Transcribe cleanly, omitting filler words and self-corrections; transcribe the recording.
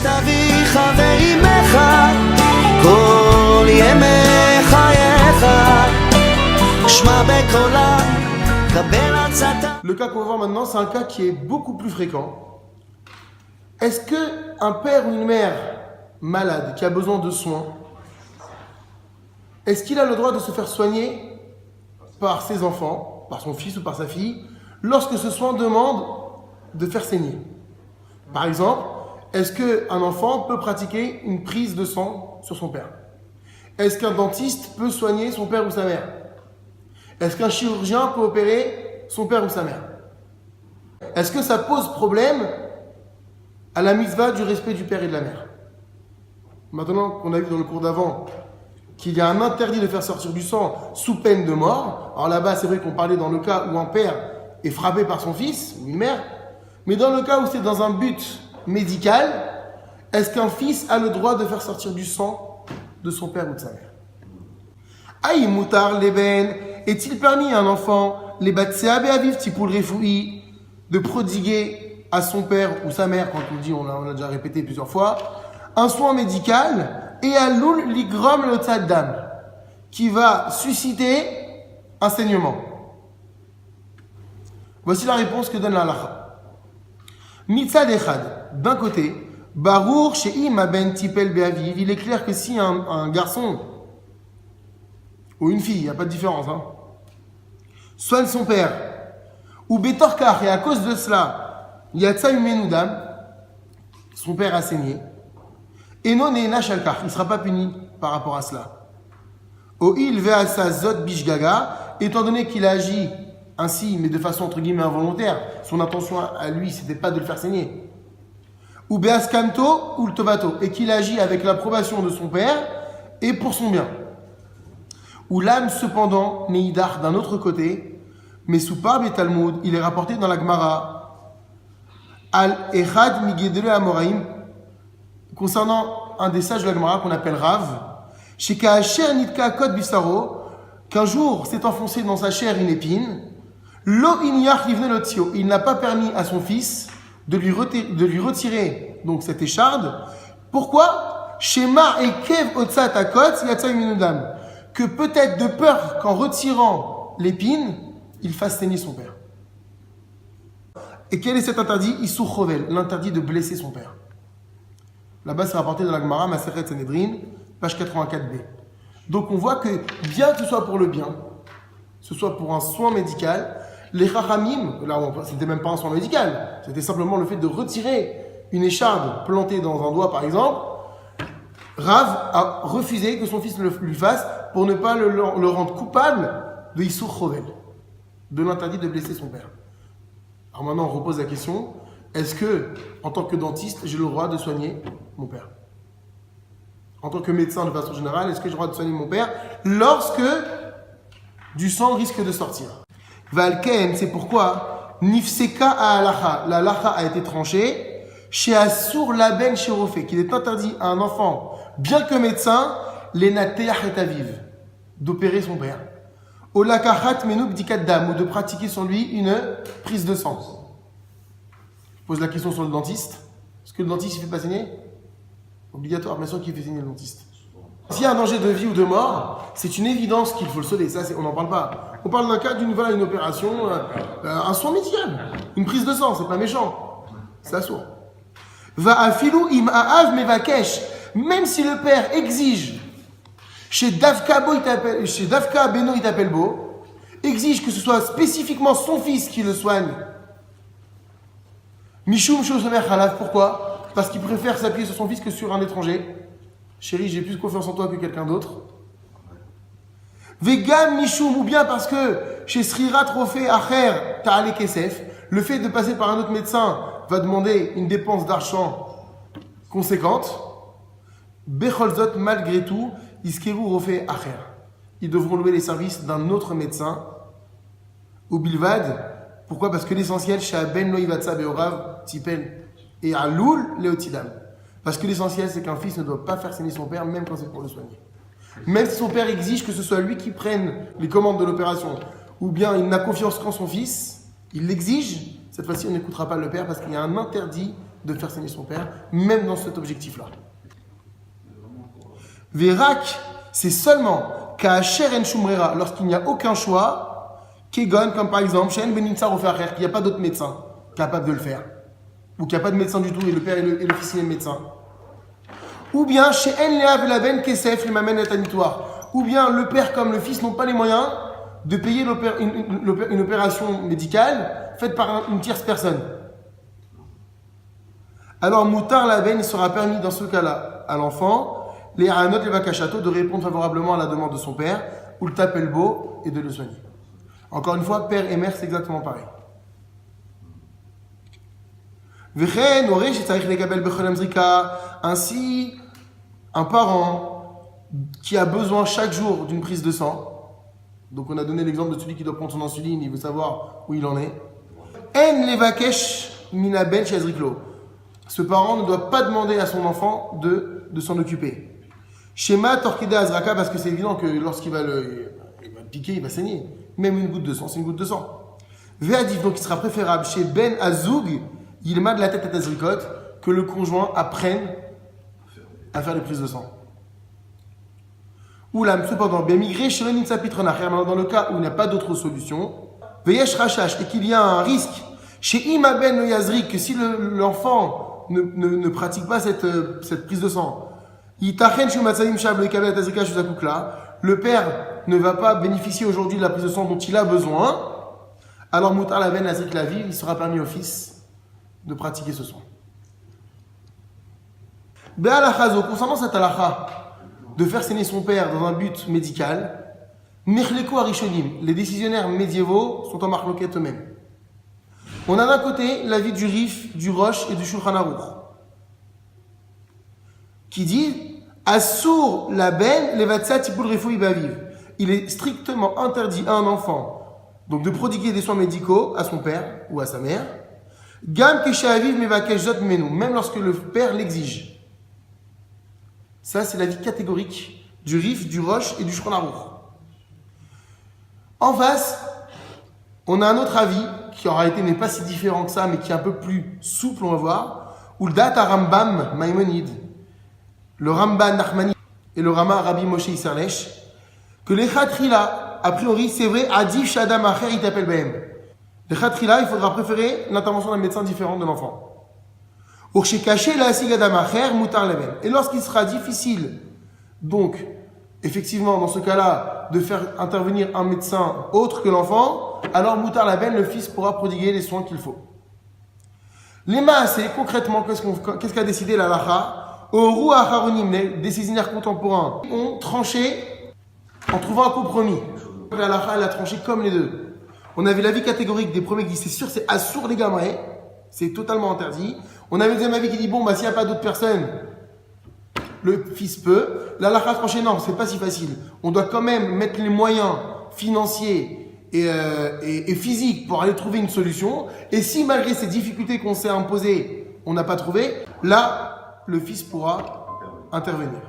את אביך ואימך כל ימי חייך שמע בקולם קבל עצתם. Le cas qu'on va voir maintenant, c'est un cas qui est beaucoup plus fréquent. Est-ce qu'un père ou une mère malade qui a besoin de soins, est-ce qu'il a le droit de se faire soigner par ses enfants, par son fils ou par sa fille, lorsque ce soin demande de faire saigner? Par exemple, est-ce qu'un enfant peut pratiquer une prise de sang sur son père? Est-ce qu'un dentiste peut soigner son père ou sa mère? Est-ce qu'un chirurgien peut opérer son père ou sa mère? Est-ce que ça pose problème à la mitzvah du respect du père et de la mère? Maintenant qu'on a vu dans le cours d'avant qu'il y a un interdit de faire sortir du sang sous peine de mort, alors là-bas c'est vrai qu'on parlait dans le cas où un père est frappé par son fils ou une mère, mais dans le cas où c'est dans un but médical, est-ce qu'un fils a le droit de faire sortir du sang de son père ou de sa mère? Aïe moutar leben, est-il permis à un enfant, les batséa be'aviv tipoul refoui, de prodiguer à son père ou sa mère, quand on dit, on l'a déjà répété plusieurs fois, un soin médical et à l'oul ligrom le tzaddam, qui va susciter un saignement? Voici la réponse que donne la halakha. Mitzad echad, d'un côté, barour she'im ben tipel be'aviv, il est clair que si un garçon ou une fille, il n'y a pas de différence, soigne son père, ou betorkar, et à cause de cela, yatsa umenudam, son père a saigné, et non ne'ena shalkar, il ne sera pas puni par rapport à cela. O'il ve'asa zot bishgaga, étant donné qu'il a agi ainsi, mais de façon entre guillemets involontaire, son intention à lui, c'était pas de le faire saigner. Ou be'askamto ou le tovato, et qu'il agit avec l'approbation de son père et pour son bien. Ou l'âme cependant, meidar d'un autre côté, mais sous par Talmud, il est rapporté dans la Gemara, al echad migedele amoraim, concernant un des sages de la Gemara qu'on appelle Rav, chez Kaacher nitka kod bisaro, qu'un jour s'est enfoncé dans sa chair une épine, lo inyach livne lotio, il n'a pas permis à son fils de lui retirer donc cette écharde. Pourquoi? Shema et kev otsat akot yatsa minudam, que peut-être de peur qu'en retirant l'épine, il fasse saigner son père. Et quel est cet interdit? Issur chovel, l'interdit de blesser son père. Là-bas, c'est rapporté dans la Gemara, Maseret Sanhedrin, page 84b. Donc on voit que, bien que ce soit pour le bien, ce soit pour un soin médical, les chachamim, là c'était même pas un soin médical, c'était simplement le fait de retirer une écharde plantée dans un doigt par exemple. Rav a refusé que son fils le lui fasse pour ne pas le rendre coupable de Issur Chovel, de l'interdit de blesser son père. Alors maintenant on repose la question, est-ce que, en tant que dentiste, j'ai le droit de soigner mon père? En tant que médecin de façon générale, est-ce que j'ai le droit de soigner mon père lorsque du sang risque de sortir? Valken, c'est pourquoi Nifseka a halacha, la halacha a été tranchée, chez Asur Laben Shérofé, qu'il est interdit à un enfant, bien que médecin, l'enateach et aviv, d'opérer son père. Olakachat menub dikaddam, ou de pratiquer sur lui une prise de sang. Je pose la question sur le dentiste. Est-ce que le dentiste il fait pas saigner? Obligatoire, bien sûr qu'il fait saigner le dentiste. S'il y a un danger de vie ou de mort, c'est une évidence qu'il faut le sauver. Ça, on n'en parle pas. On parle d'un cas une opération, un soin médical, une prise de sang, c'est pas méchant. C'est assourd. Va afilou im aav mevakesh, même si le père exige, chez Davka Beno Itapelbo, exige que ce soit spécifiquement son fils qui le soigne. Mishum Shosomer Khalav, pourquoi? Parce qu'il préfère s'appuyer sur son fils que sur un étranger. Chérie, j'ai plus confiance en toi que quelqu'un d'autre. Vegan Mishum, ou bien parce que chez Srirat Rofé Acher Ta'ale Kesef, le fait de passer par un autre médecin va demander une dépense d'argent conséquente. Becholzot, malgré tout, Iskeru Rofé Acher. Ils devront louer les services d'un autre médecin. Ou Bilvad. Pourquoi? Parce que l'essentiel, chez Ben Loivatsa Beorav Tipel et Aloul Léotidam. Parce que l'essentiel, c'est qu'un fils ne doit pas faire saigner son père, même quand c'est pour le soigner. Même si son père exige que ce soit lui qui prenne les commandes de l'opération, ou bien il n'a confiance qu'en son fils, il l'exige, cette fois-ci on n'écoutera pas le père parce qu'il y a un interdit de faire saigner son père, même dans cet objectif-là. Vérak, c'est seulement Ka'asher en Shumrera, lorsqu'il n'y a aucun choix, Kegon, comme par exemple, She'en Benintzar ou Ferrer, qu'il n'y a pas d'autre médecin capable de le faire, ou qu'il n'y a pas de médecin du tout, et le père et le fils est médecin. Ou bien, She'en Lea Velaben Kesef, les Mamen et Tanitoire, ou bien le père comme le fils n'ont pas les moyens de payer une opération médicale faite par une tierce personne. Alors, Moutar Laben, il sera permis dans ce cas-là à l'enfant, les Hanot, les Vakashato, de répondre favorablement à la demande de son père, ou le taper le beau et de le soigner. Encore une fois, père et mère, c'est exactement pareil. Ainsi, un parent qui a besoin chaque jour d'une prise de sang, donc on a donné l'exemple de celui qui doit prendre son insuline, il veut savoir où il en est. En levakesh minabel shazriklo. Ce parent ne doit pas demander à son enfant de s'en occuper. Shema torkida azraka, parce que c'est évident que lorsqu'il va le piquer, il va saigner. Même une goutte de sang, c'est une goutte de sang. Ve'adif, donc il sera préférable chez Ben Azoug, il m'a de la tête à Tazrikot, que le conjoint apprenne à faire les prises de sang. Ou là, cependant, bien migré chez le Nitsa Pitronach, dans le cas où il n'y a pas d'autre solution, Veyesh Rachash, et qu'il y a un risque chez Imaben le Yazrik, que si l'enfant ne pratique pas cette prise de sang, le père ne va pas bénéficier aujourd'hui de la prise de sang dont il a besoin, alors Moutar la Ben Azrik la vie, il sera permis au fils de pratiquer ce soin. Be'alachazo, concernant cette halakha, de faire saigner son père dans un but médical, Mechleko Arishonim, les décisionnaires médiévaux sont en marloquette eux-mêmes. On a d'un côté l'avis du Rif, du Rosh et du Shulchan Aruch, qui dit Assour la ben levatsa tipul refoui baviv. Il est strictement interdit à un enfant donc de prodiguer des soins médicaux à son père ou à sa mère, gam keshaviv mevakesh zot menu, même lorsque le père l'exige. Ça, c'est l'avis catégorique du Rif, du Rosh et du Shulchan Aruch. En face, on a un autre avis qui en réalité n'est pas si différent que ça, mais qui est un peu plus souple, on va voir, où le date à Rambam Maïmonide, le Ramban Nachmani et le Rama Rabbi Moshe Isserlech, que les Khatrila, a priori, c'est vrai, Adif Shadam Acher, il t'appelle BM. Les Khatrila, il faudra préférer l'intervention d'un médecin différent de l'enfant. Urche caché la Sigadam Acher, Moutar Leben. Et lorsqu'il sera difficile, donc, effectivement, dans ce cas-là, de faire intervenir un médecin autre que l'enfant, alors Moutar Laben, le fils pourra prodiguer les soins qu'il faut. Les Maasé, concrètement, qu'est-ce qu'a décidé la Lacha? Au Roua Haronim, les décisionnaires contemporains, ont tranché en trouvant un compromis. La Lacha, elle a tranché comme les deux. On avait l'avis catégorique des premiers qui disent c'est sûr, c'est assour les gamins, c'est totalement interdit. On avait le deuxième avis qui dit bon, bah s'il n'y a pas d'autres personnes, le fils peut. La Lacha a tranché non, c'est pas si facile. On doit quand même mettre les moyens financiers et physique pour aller trouver une solution. Et si malgré ces difficultés qu'on s'est imposées, on n'a pas trouvé, là, le fils pourra intervenir.